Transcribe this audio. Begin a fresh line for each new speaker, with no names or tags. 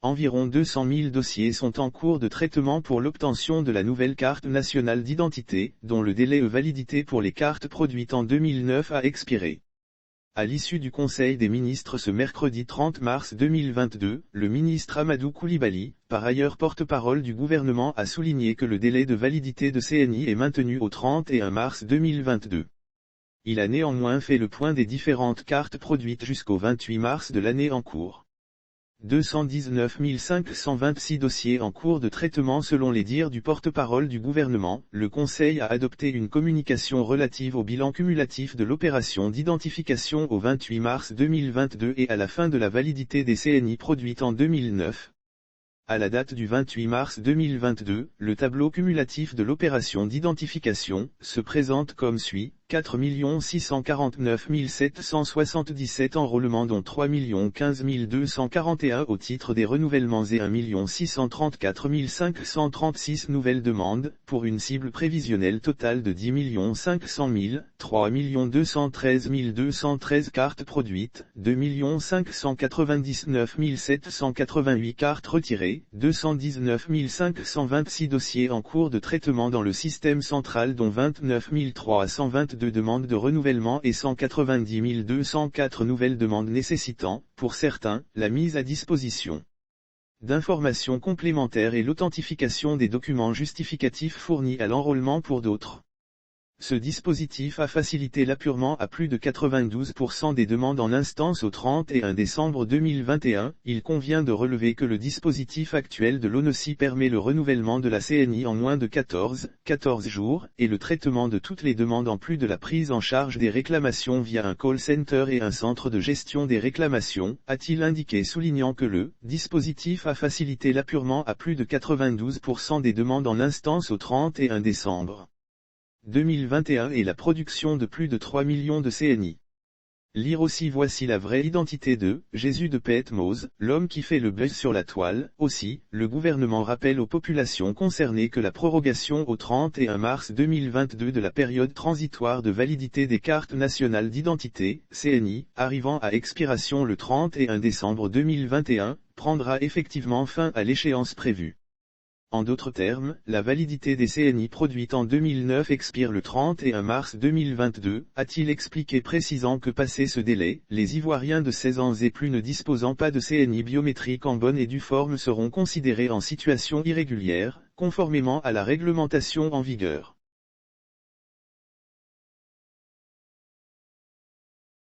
environ 200 000 dossiers sont en cours de traitement pour l'obtention de la nouvelle carte nationale d'identité, dont le délai de validité pour les cartes produites en 2009 a expiré. À l'issue du Conseil des ministres ce mercredi 30 mars 2022, le ministre Amadou Coulibaly, par ailleurs porte-parole du gouvernement, a souligné que le délai de validité de CNI est maintenu au 31 mars 2022. Il a néanmoins fait le point des différentes cartes produites jusqu'au 28 mars de l'année en cours. 219 526 dossiers en cours de traitement selon les dires du porte-parole du gouvernement. Le Conseil a adopté une communication relative au bilan cumulatif de l'opération d'identification au 28 mars 2022 et à la fin de la validité des CNI produites en 2009. À la date du 28 mars 2022, le tableau cumulatif de l'opération d'identification se présente comme suit: 4 649 777 enrôlements, dont 3 015 241 au titre des renouvellements et 1 634 536 nouvelles demandes, pour une cible prévisionnelle totale de 10 500 000, 3 213 213 cartes produites, 2 599 788 cartes retirées, 219 526 dossiers en cours de traitement dans le système central, dont 29 322 demandes de renouvellement et 190 204 nouvelles demandes nécessitant, pour certains, la mise à disposition d'informations complémentaires et l'authentification des documents justificatifs fournis à l'enrôlement pour d'autres. Ce dispositif a facilité l'appurement à plus de 92% des demandes en instance au 31 décembre 2021. Il convient de relever que le dispositif actuel de l'ONECI permet le renouvellement de la CNI en moins de 14 jours, et le traitement de toutes les demandes en plus de la prise en charge des réclamations via un call center et un centre de gestion des réclamations, a-t-il indiqué, soulignant que le dispositif a facilité l'appurement à plus de 92% des demandes en instance au 31 décembre 2021 et la production de plus de 3 millions de CNI. Lire aussi: voici la vraie identité de Jésus de Petmos, l'homme qui fait le buzz sur la toile. Aussi, le gouvernement rappelle aux populations concernées que la prorogation au 31 mars 2022 de la période transitoire de validité des cartes nationales d'identité, CNI, arrivant à expiration le 31 décembre 2021, prendra effectivement fin à l'échéance prévue. En d'autres termes, la validité des CNI produites en 2009 expire le 31 mars 2022, a-t-il expliqué, précisant que passé ce délai, les Ivoiriens de 16 ans et plus ne disposant pas de CNI biométrique en bonne et due forme seront considérés en situation irrégulière, conformément à la réglementation en vigueur.